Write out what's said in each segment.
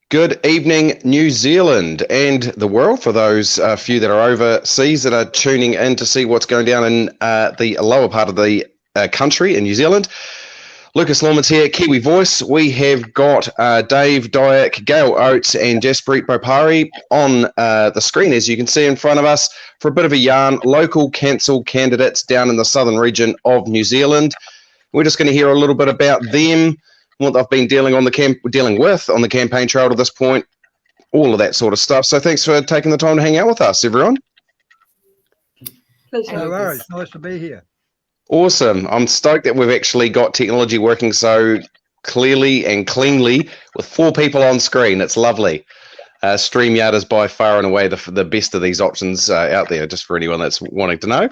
Good evening, New Zealand and the world, for those few that are overseas that are tuning in to see what's going down in the lower part of the country in New Zealand. Lucas Lawman's here, Kiwi Voice. We have got Dave, Diack, Gail, Oats and Jaspreet Bopari on the screen, as you can see in front of us, for a bit of a yarn. Local council candidates down in the southern region of New Zealand. We're just going to hear a little bit about them, what they've been dealing with on the campaign trail to this point, all of that sort of stuff. So thanks for taking the time to hang out with us, everyone. No worries. Nice to be here. Awesome. I'm stoked that we've actually got technology working so clearly and cleanly with 4 people on screen. It's lovely. StreamYard is by far and away the best of these options out there, just for anyone that's wanting to know.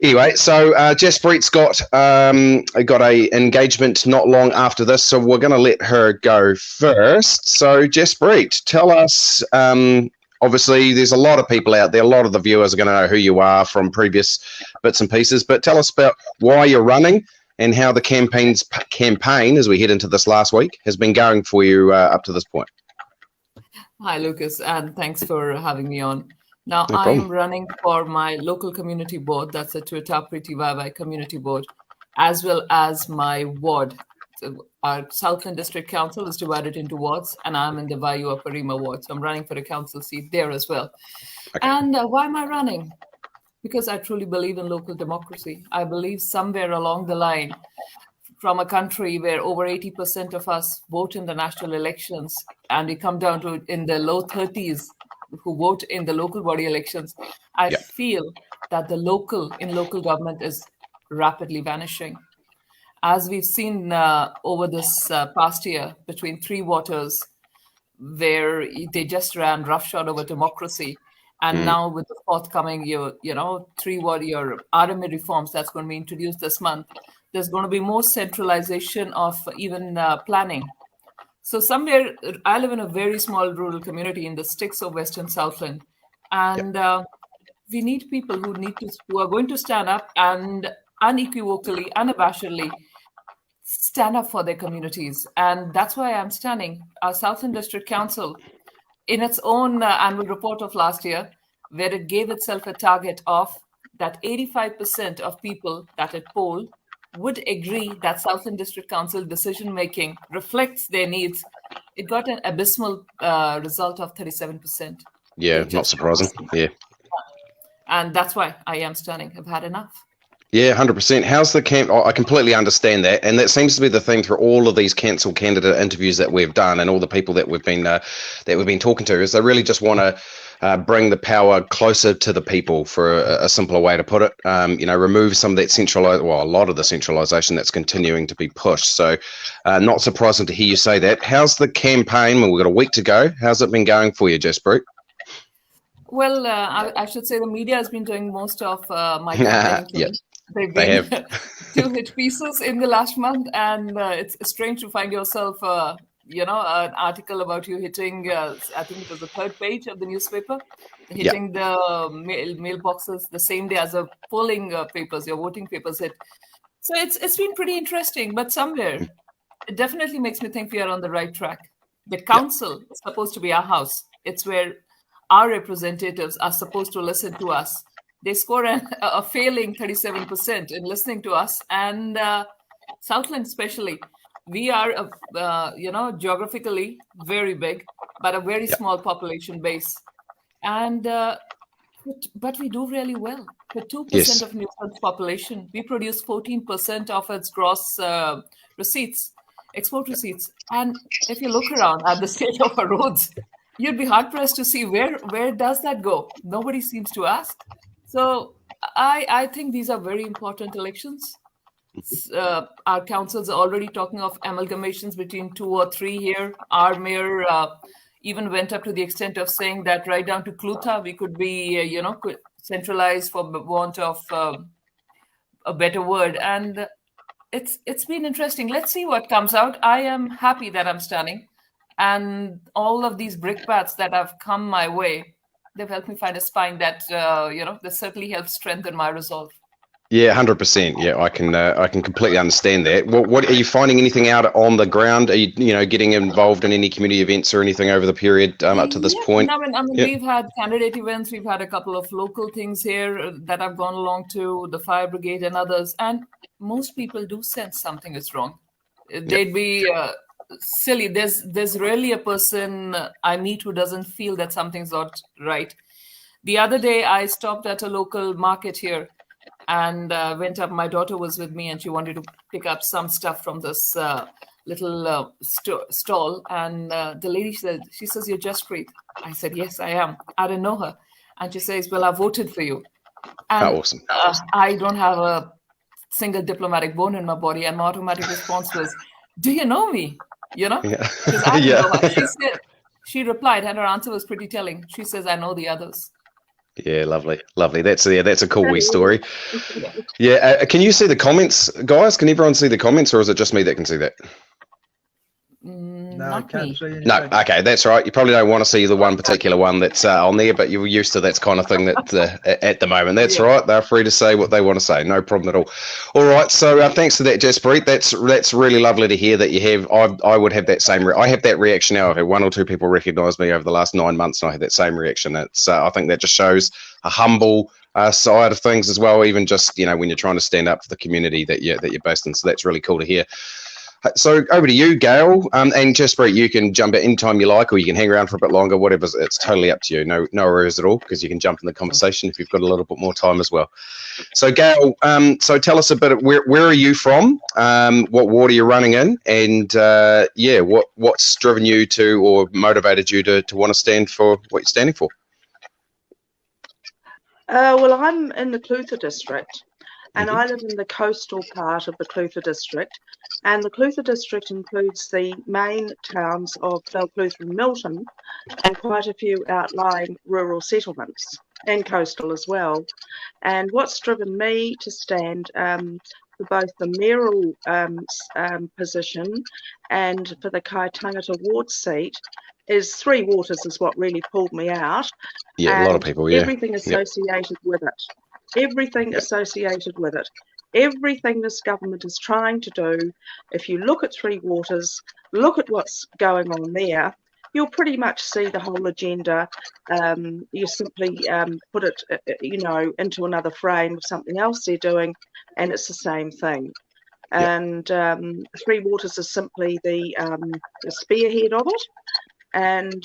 Anyway, so Jaspreet's got a engagement not long after this, so we're going to let her go first. So Jaspreet, tell us, obviously there's a lot of people out there, a lot of the viewers are going to know who you are from previous bits and pieces, but tell us about why you're running and how the campaign, as we head into this last week, has been going for you up to this point. Hi, Lucas, and thanks for having me on. Now, No I problem. am running for my local community board, that's the Twitter Pretty Bye community board, as well as my ward. So our Southland District Council is divided into wards, and I'm in the Vayua Parima ward, so I'm running for a council seat there as well. Okay. And why am I running? Because I truly believe in local democracy. I believe somewhere along the line, from a country where over 80% of us vote in the national elections, and we come down to in the low 30s who vote in the local body elections, I feel that the local government is rapidly vanishing. As we've seen over this past year between Three Waters, where they just ran roughshod over democracy, and now with the forthcoming your RMA reforms that's going to be introduced this month, there's going to be more centralization of even planning. So somewhere, I live in a very small rural community in the sticks of Western Southland, and we need people who are going to stand up and unequivocally, unabashedly stand up for their communities. And that's why I'm standing. Our Southland District Council, in its own annual report of last year, where it gave itself a target of that 85% of people that it polled would agree that Southland District Council decision-making reflects their needs, it got an abysmal result of 37%. Yeah, not surprising. Yeah. And that's why I am standing. I've had enough. Yeah, 100%. How's the camp? I completely understand that, and that seems to be the thing through all of these council candidate interviews that we've done, and all the people that we've been talking to, is they really just want to bring the power closer to the people, for a simpler way to put it. Remove some of that a lot of the centralisation that's continuing to be pushed. So, not surprising to hear you say that. How's the campaign? Well, we've got a week to go. How's it been going for you, Jaspreet? Well, I should say the media has been doing most of my campaigning. Yes. They have 2 hit pieces in the last month, and it's strange to find yourself, an article about you hitting, I think it was the 3rd page of the newspaper, hitting the mailboxes the same day as the polling papers, your voting papers hit. So it's been pretty interesting, but somewhere it definitely makes me think we are on the right track. The council is supposed to be our house. It's where our representatives are supposed to listen to us. They score a failing 37% in listening to us, and Southland especially. We are, geographically very big, but a very small population base, and but we do really well. For 2% of New Zealand's population, we produce 14% of its gross export receipts. And if you look around at the state of our roads, you'd be hard pressed to see where does that go. Nobody seems to ask. So I think these are very important elections. Our councils are already talking of amalgamations between 2 or 3 here. Our mayor even went up to the extent of saying that right down to Clutha, we could be, centralized, for want of a better word. And it's been interesting. Let's see what comes out. I am happy that I'm standing. And all of these brickbats that have come my way, they've helped me find a spine that, that certainly helps strengthen my resolve. Yeah, 100%. Yeah, I can completely understand that. What are you finding anything out on the ground? Are you getting involved in any community events or anything over the period up to this Yeah, point? I mean, Yeah, we've had candidate events. We've had a couple of local things here that I've gone along to, the fire brigade and others. And most people do sense something is wrong. yep, They'd be silly. There's rarely a person I meet who doesn't feel that something's not right. The other day, I stopped at a local market here and went up. My daughter was with me, and she wanted to pick up some stuff from this little stall. And the lady said, "She says you're Jaspreet." I said, "Yes, I am." I didn't know her, and she says, "Well, I voted for you." oh, And awesome. I don't have a single diplomatic bone in my body, and my automatic response was, "Do you know me?" Yeah, Because I didn't yeah, know her. She replied, and her answer was pretty telling. She says, "I know the others." yeah. Lovely, lovely. That's a cool wee story. Yeah. Yeah, can you see the comments, guys? Can everyone see the comments, or is it just me that can see that? No, I Not can't me. see anything. No, okay, that's right. You probably don't want to see the one particular one that's on there, but you're used to that kind of thing that at the moment. That's Yeah. right. They're free to say what they want to say. No problem at all. All right. So thanks for that, Jaspreet. That's really lovely to hear that you have. I would have that same. I have that reaction now. I've had one or two people recognise me over the last 9 months, and I have that same reaction. It's. I think that just shows a humble side of things as well. Even just when you're trying to stand up for the community that you're based in. So that's really cool to hear. So over to you, Gail, and Jaspreet, you can jump at any time you like, or you can hang around for a bit longer. Whatever, it's totally up to you. No worries at all, because you can jump in the conversation if you've got a little bit more time as well. So Gail, so tell us a bit. Where are you from? What ward are you running in? And what's driven you to or motivated you to want to stand for what you're standing for? Well, I'm in the Clutha district, and I live in the coastal part of the Clutha district. And the Clutha district includes the main towns of Clutha and Milton, and quite a few outlying rural settlements, and coastal as well. And what's driven me to stand for both the mayoral position and for the Kaitangata ward seat is Three Waters is what really pulled me out. Yeah, a lot of people. Yeah, Everything associated with it. Everything associated with it. Everything this government is trying to do, if you look at Three Waters, look at what's going on there, you'll pretty much see the whole agenda. You simply put it, into another frame of something else they're doing, and it's the same thing. And Three Waters is simply the spearhead of it. And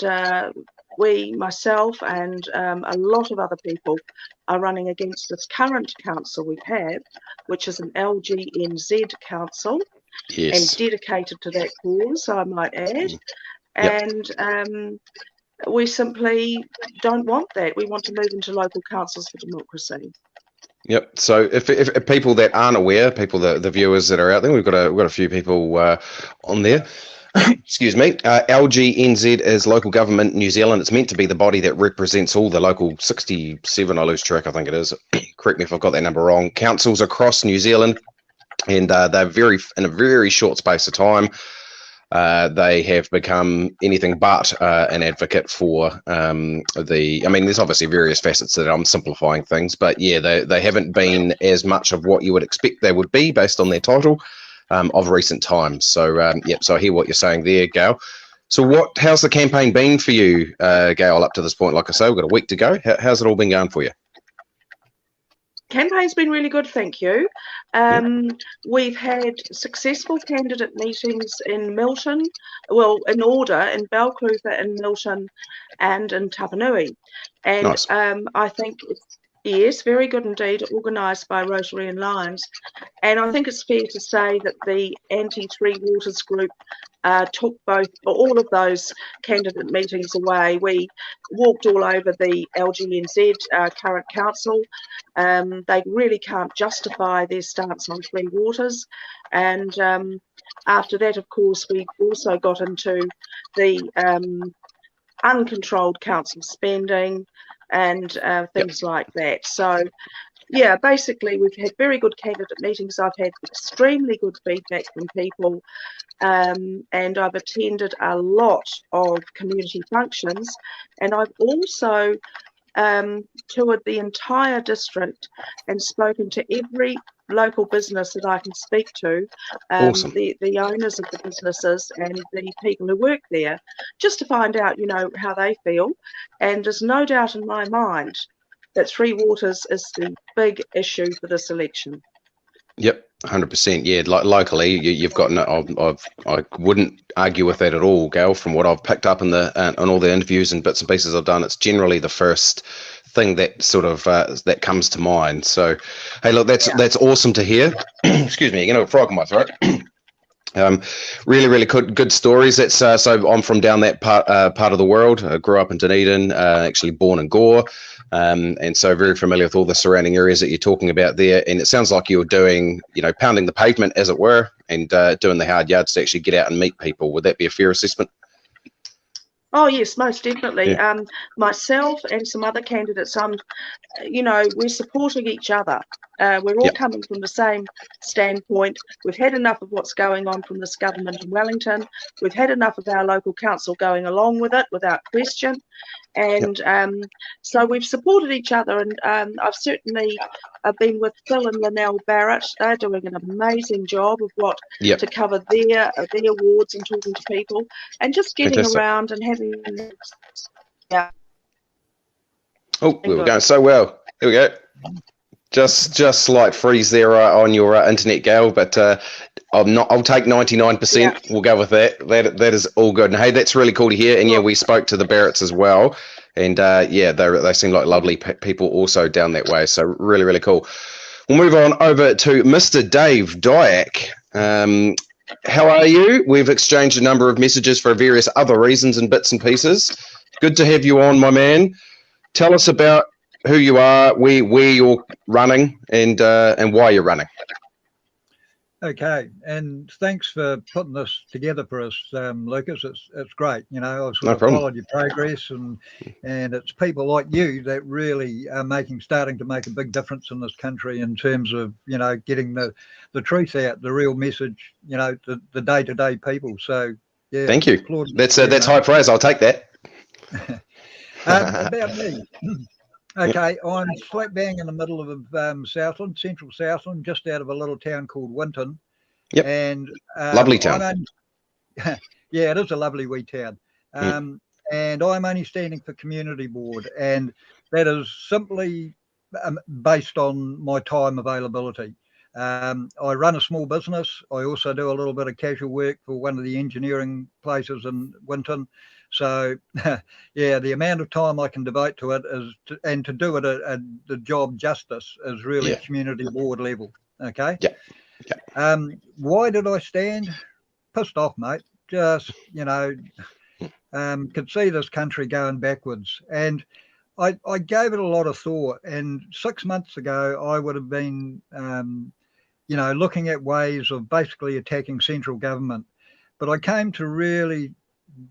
myself and a lot of other people are running against this current council we have, which is an LGNZ council, and dedicated to that cause, I might add. And we simply don't want that. We want to move into local councils for democracy. Yep. So if people that aren't aware, the viewers that are out there, we've got a few people on there. Excuse me. LGNZ is Local Government New Zealand. It's meant to be the body that represents all the local 67, I lose track, I think it is. Correct me if I've got that number wrong. Councils across New Zealand, and they're in a very short space of time. They have become anything but an advocate for I mean, there's obviously various facets that I'm simplifying things, but yeah, they haven't been as much of what you would expect they would be based on their title of recent times. So, so I hear what you're saying there, Gail. So how's the campaign been for you, Gail, up to this point? Like I say, we've got a week to go. How's it all been going for you? Campaign's been really good, thank you. We've had successful candidate meetings in Milton, in order, in Clutha, in Milton, and in Tapanui. And nice. I think yes, very good indeed, organised by Rotary and Lions. And I think it's fair to say that the anti-Three Waters group took all of those candidate meetings away. We walked all over the LGNZ current council. They really can't justify their stance on Three Waters. And after that, of course, we also got into the uncontrolled council spending and things like that. So, yeah, basically, we've had very good candidate meetings. I've had extremely good feedback from people, and I've attended a lot of community functions. And I've also toured the entire district and spoken to every local business that I can speak to, Awesome. the owners of the businesses and the people who work there, just to find out, how they feel. And there's no doubt in my mind that Three Waters is the big issue for this election. Yep, 100%. Yeah, locally, you've got I wouldn't argue with that at all, Gail. From what I've picked up in on all the interviews and bits and pieces I've done, it's generally the first thing that sort of that comes to mind. So, hey, look, that's awesome to hear. Excuse me, a frog in my throat. Really, really good stories. That's so I'm from down that part of the world. I grew up in Dunedin, actually born in Gore. And so very familiar with all the surrounding areas that you're talking about there. And it sounds like you're doing, pounding the pavement, as it were, and doing the hard yards to actually get out and meet people. Would that be a fair assessment? Oh, yes, most definitely. Yeah. Myself and some other candidates, we're supporting each other. We're all coming from the same standpoint. We've had enough of what's going on from this government in Wellington. We've had enough of our local council going along with it without question. And so we've supported each other. And I've certainly been with Phil and Linnell Barrett. They're doing an amazing job of to cover their wards and talking to people and just getting around and having. Oh, we were going so well. Here we go. Just slight freeze there on your internet, Gail, but I'll take 99%. Yeah. We'll go with that. That is all good. And hey, that's really cool to hear. And yeah, we spoke to the Barretts as well, and they seem like lovely people also down that way. So really, really cool. We'll move on over to Mr. Dave Diack. How are you? We've exchanged a number of messages for various other reasons and bits and pieces. Good to have you on, my man. Tell us about who you are, where you're running, and why you're running. Okay, and thanks for putting this together for us, Lucas. It's great. I've sort of followed your progress, and it's people like you that really are starting to make a big difference in this country in terms of getting the truth out, the real message, the day-to-day people. So yeah, thank you. That's high praise. I'll take that. About me. Okay, I'm slap bang in the middle of Southland, central Southland, just out of a little town called Winton. Yep. And lovely town. Yeah, it is a lovely wee town. And I'm only standing for community board, and that is simply based on my time availability. I run a small business. I also do a little bit of casual work for one of the engineering places in Winton. So, yeah, the amount of time I can devote to it to do it at the job justice is really community board level. Okay. Yeah. Why did I stand? Pissed off, mate. Just could see this country going backwards, and I gave it a lot of thought. And 6 months ago, I would have been, looking at ways of basically attacking central government, but I came to really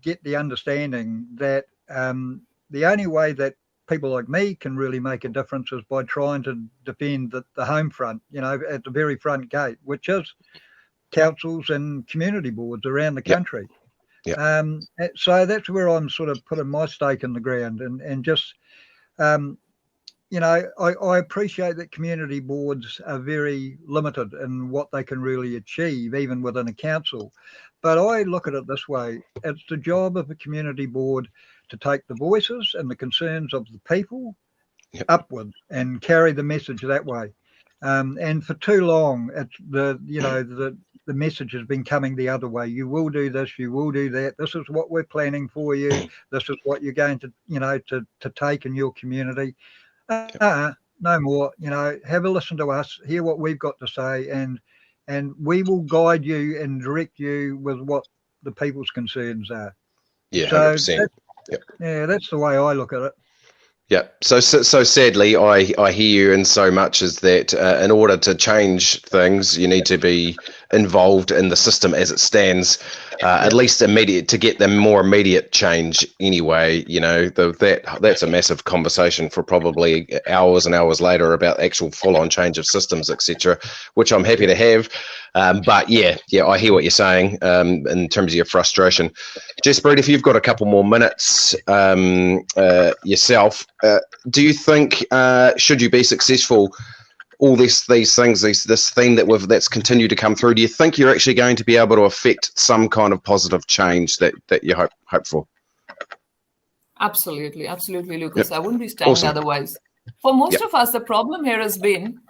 get the understanding that the only way that people like me can really make a difference is by trying to defend the home front, at the very front gate, which is councils and community boards around the country. So that's where I'm sort of putting my stake in the ground, and just I appreciate that community boards are very limited in what they can really achieve, even within a council. But I look at it this way: it's the job of a community board to take the voices and the concerns of the people upwards and carry the message that way. And for too long, it's the message has been coming the other way. You will do this, you will do that. This is what we're planning for you. This is what you're going to, to take in your community. No more. Have a listen to us, hear what we've got to say, and we will guide you and direct you with what the people's concerns are. Yeah, so 100%. Yeah, that's the way I look at it. Yeah. So sadly, I hear you in so much as that in order to change things, you need to be involved in the system as it stands, at least immediate, to get the more immediate change anyway. That's a massive conversation for probably hours and hours later about actual full-on change of systems, etc., which I'm happy to have. But yeah, I hear what you're saying in terms of your frustration. Jaspreet, if you've got a couple more minutes yourself, do you think, should you be successful, all these things, this theme that's continued to come through, do you think you're actually going to be able to affect some kind of positive change that you hope for? Absolutely, Lucas. Yep. I wouldn't be standing Awesome. otherwise. For most of us, the problem here has been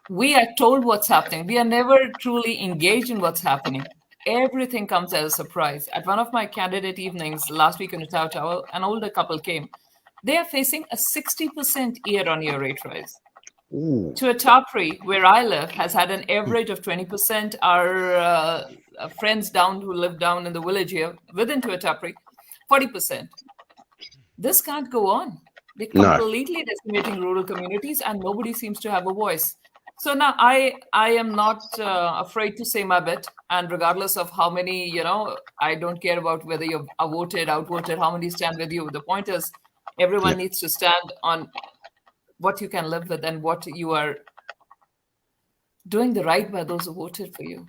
we are told what's happening. We are never truly engaged in what's happening. Everything comes as a surprise. At one of my candidate evenings last week in Ottawa, an older couple came. They are facing a 60% year-on-year rate rise. Ooh. Bopari, where I live, has had an average of 20%. Our friends who live down in the village here, within Bopari, 40%. This can't go on. They're completely decimating rural communities, and nobody seems to have a voice. So now I am not afraid to say my bit, and regardless of how many, I don't care about whether you're voted, outvoted, how many stand with you. The point is, everyone needs to stand on what you can live with and what you are doing the right by those who voted for you.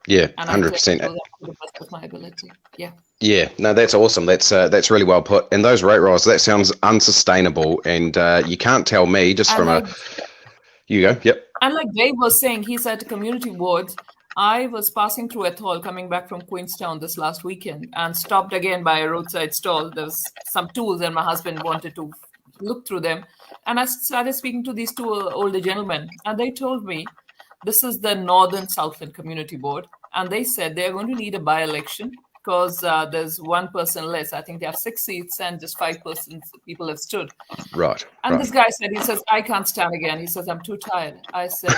Yeah, and 100%. I do that to the best of my ability. Yeah. Yeah, no, that's awesome. That's really well put. And those rate rises, that sounds unsustainable. And you can't tell me just And from like, you go, yep. And like Dave was saying, he's at a community board. I was passing through Athol, coming back from Queenstown this last weekend, and stopped again by a roadside stall. There's some tools, and my husband wanted to look through them. And I started speaking to these two older gentlemen, and they told me this is the Northern Southland Community Board, and they said they're going to need a by-election because there's one person less. I think they have 6 seats, and just 5 people have stood. Right. And this guy said, he says, I can't stand again. He says, I'm too tired. I said,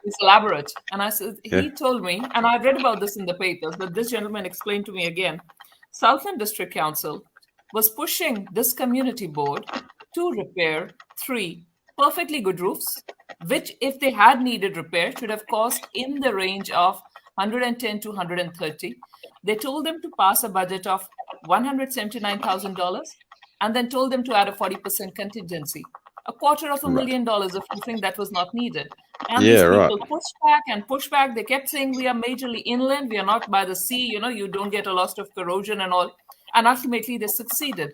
it's elaborate. And I said, he told me, and I read about this in the papers, but this gentleman explained to me again, Southland District Council was pushing this community board to repair 3 perfectly good roofs, which if they had needed repair should have cost in the range of 110 to 130. They told them to pass a budget of $179,000 and then told them to add a 40% contingency, $250,000 of roofing that was not needed. And these people pushed back. They kept saying we are majorly inland, we are not by the sea, you don't get a loss of corrosion and all. And ultimately they succeeded.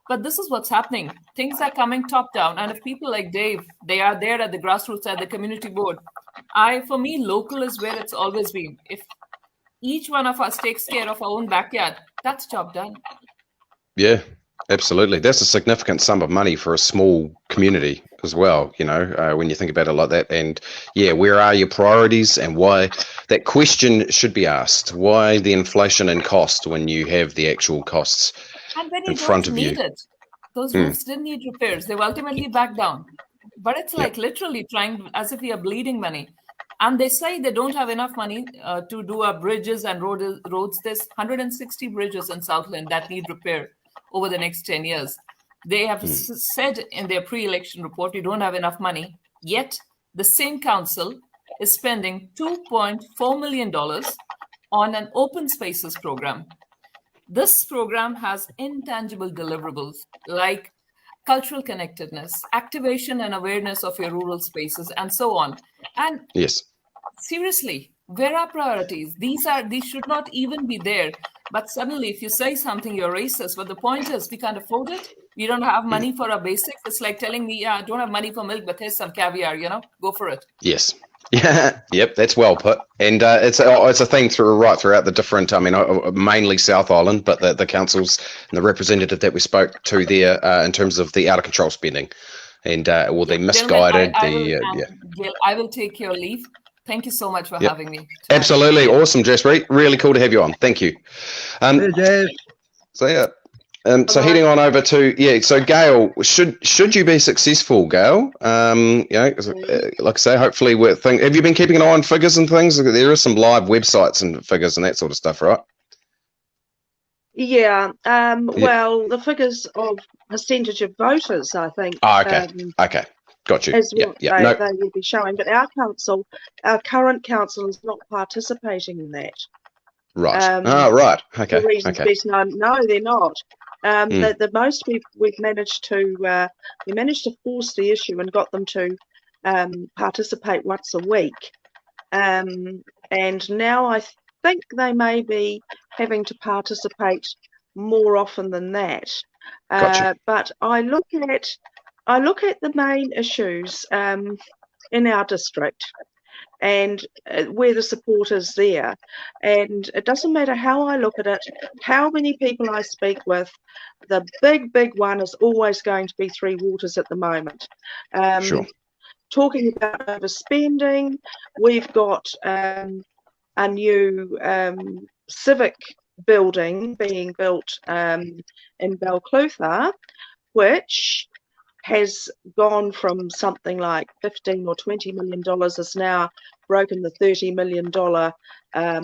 But this is what's happening. Things are coming top down. And if people like Dave, they are there at the grassroots, at the community board, for me, local is where it's always been. If each one of us takes care of our own backyard, that's job done. Yeah, absolutely. That's a significant sum of money for a small community as well, when you think about it like that. And yeah, where are your priorities and why? That question should be asked. Why the inflation in cost when you have the actual costs and when in front of you? Those roofs didn't need repairs. They were ultimately back down. But it's like literally trying as if we are bleeding money. And they say they don't have enough money to do our bridges and roads. There's 160 bridges in Southland that need repair over the next 10 years. They have said in their pre-election report, you don't have enough money. Yet the same council is spending $2.4 million on an open spaces program. This program has intangible deliverables like cultural connectedness, activation and awareness of your rural spaces, and so on. And seriously, where are priorities? These should not even be there. But suddenly, if you say something, you're racist. But the point is, we can't afford it. We don't have money for our basics. It's like telling me, I don't have money for milk, but here's some caviar, go for it. Yes. Yeah. Yep. That's well put. And it's a theme throughout the different, mainly South Island, but the councils and the representative that we spoke to there in terms of the out of control spending and they misguided. Gail, I will take your leave. Thank you so much for having me tonight. Absolutely. Awesome, Jaspreet. Really cool to have you on. Thank you. Hey, Jazz. So, yeah. So heading on over to, so Gail, should you be successful, Gail? Like I say, hopefully have you been keeping an eye on figures and things? There are some live websites and figures and that sort of stuff, right? Yeah. Well, the figures of percentage of voters, I think. Oh, okay. Okay. Got you. Is what they will be showing. But our current council is not participating in that. Right. Right. Okay. For reasons best known. No, they're not. The most we've managed to force the issue and got them to participate once a week. And now I think they may be having to participate more often than that. Gotcha. But I look at the main issues in our district, and where the support is there. And it doesn't matter how I look at it, how many people I speak with, the big one is always going to be Three Waters at the moment. Sure. Talking about overspending, we've got a new civic building being built in Balclutha, which has gone from something like $15 or $20 million, has now broken the $30 million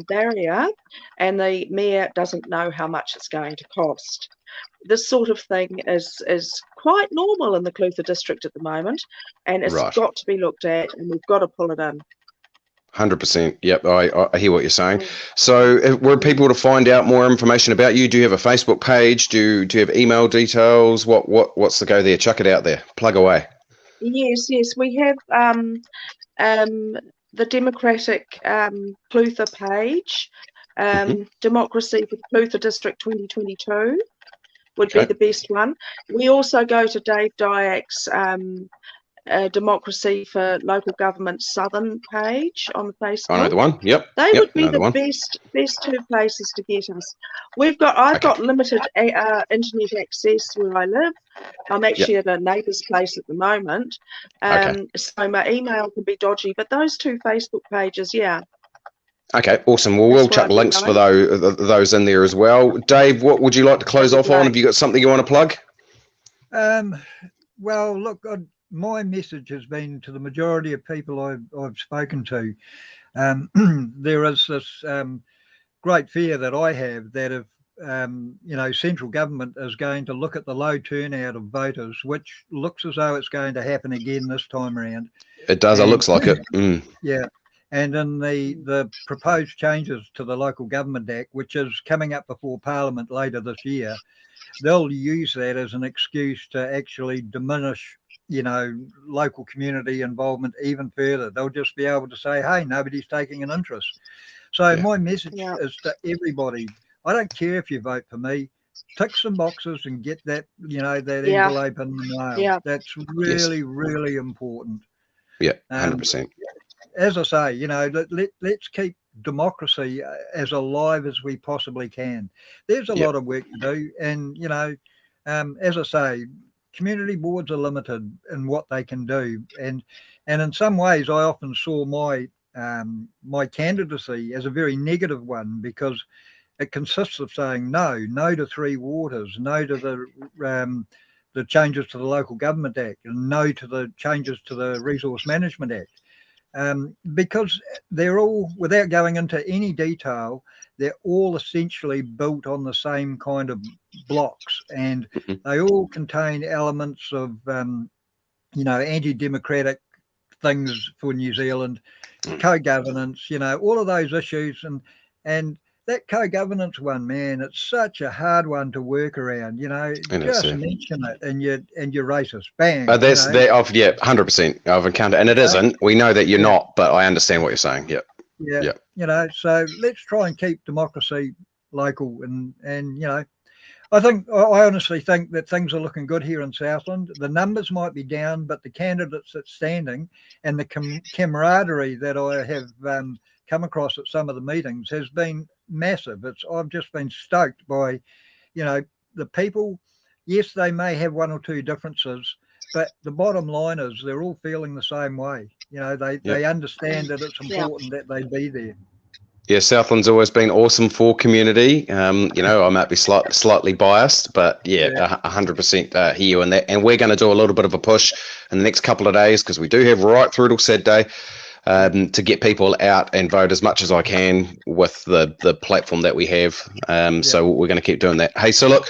barrier, and the mayor doesn't know how much it's going to cost. This sort of thing is quite normal in the Clutha district at the moment, and it's Right. got to be looked at, and we've got to pull it in. 100%. Yep, I hear what you're saying. So, were people to find out more information about you? Do you have a Facebook page? Do you have email details? What's the go there? Chuck it out there. Plug away. Yes. We have the Democratic Clutha page, Democracy for Clutha District 2022 would be the best one. We also go to Dave Diack's Democracy for Local Government Southern page on Facebook. I know the one. Yep. They would be the one. best two places to get us. I've got limited internet access where I live. I'm actually at a neighbour's place at the moment, so my email can be dodgy. But those two Facebook pages, yeah. Okay, awesome. Well, we'll chuck links for those in there as well. Dave, what would you like to close off on? Have you got something you want to plug? Well, look, my message has been to the majority of people I've spoken to. There is this great fear that I have that if central government is going to look at the low turnout of voters, which looks as though it's going to happen again this time around. It does. It looks like it. Yeah. And in the proposed changes to the Local Government Act, which is coming up before Parliament later this year, they'll use that as an excuse to actually diminish, local community involvement even further. They'll just be able to say, hey, nobody's taking an interest. So my message is to everybody, I don't care if you vote for me, tick some boxes and get that, that envelope in the mail. Yeah. That's really, really important. Yeah, 100%. As I say, let's keep democracy as alive as we possibly can. There's a lot of work to do, and as I say, community boards are limited in what they can do, and in some ways, I often saw my candidacy as a very negative one, because it consists of saying no to Three Waters, no to the changes to the Local Government Act, and no to the changes to the Resource Management Act. Because they're all, without going into any detail, they're all essentially built on the same kind of blocks, and they all contain elements of, anti-democratic things for New Zealand, co-governance, all of those issues, and that co-governance one, man, it's such a hard one to work around. Just mention it, and you're racist. Bang. That's that. 100%. I've encountered, and it isn't. We know that you're not, but I understand what you're saying. Yep. Yeah. So let's try and keep democracy local, and I honestly think that things are looking good here in Southland. The numbers might be down, but the candidates that's standing and the camaraderie that I have come across at some of the meetings has been massive. I've just been stoked by, the people. Yes, they may have one or two differences, but the bottom line is they're all feeling the same way. They understand that it's important that they be there. Yeah, Southland's always been awesome for community. I might be slightly biased, but 100% hear you on that. And we're going to do a little bit of a push in the next couple of days, because we do have right through till Saturday to get people out and vote as much as I can with the platform that we have. So we're going to keep doing that. Hey, so look,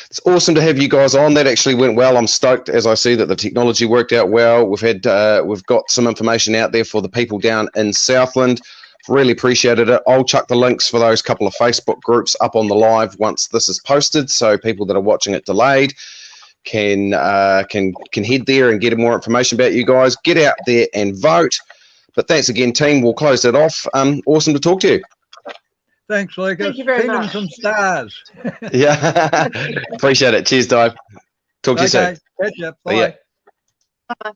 it's awesome to have you guys on. That actually went well. I'm stoked as I see that the technology worked out well. We've got some information out there for the people down in Southland. Really appreciated it. I'll chuck the links for those couple of Facebook groups up on the live once this is posted, so people that are watching it delayed can head there and get more information about you guys. Get out there and vote. But thanks again, team. We'll close that off. Awesome to talk to you. Thanks, Lucas. Thank you very Send them much. some stars. Yeah. Appreciate it. Cheers, Di. Talk to you soon. Okay, catch up. See ya. Bye. Bye.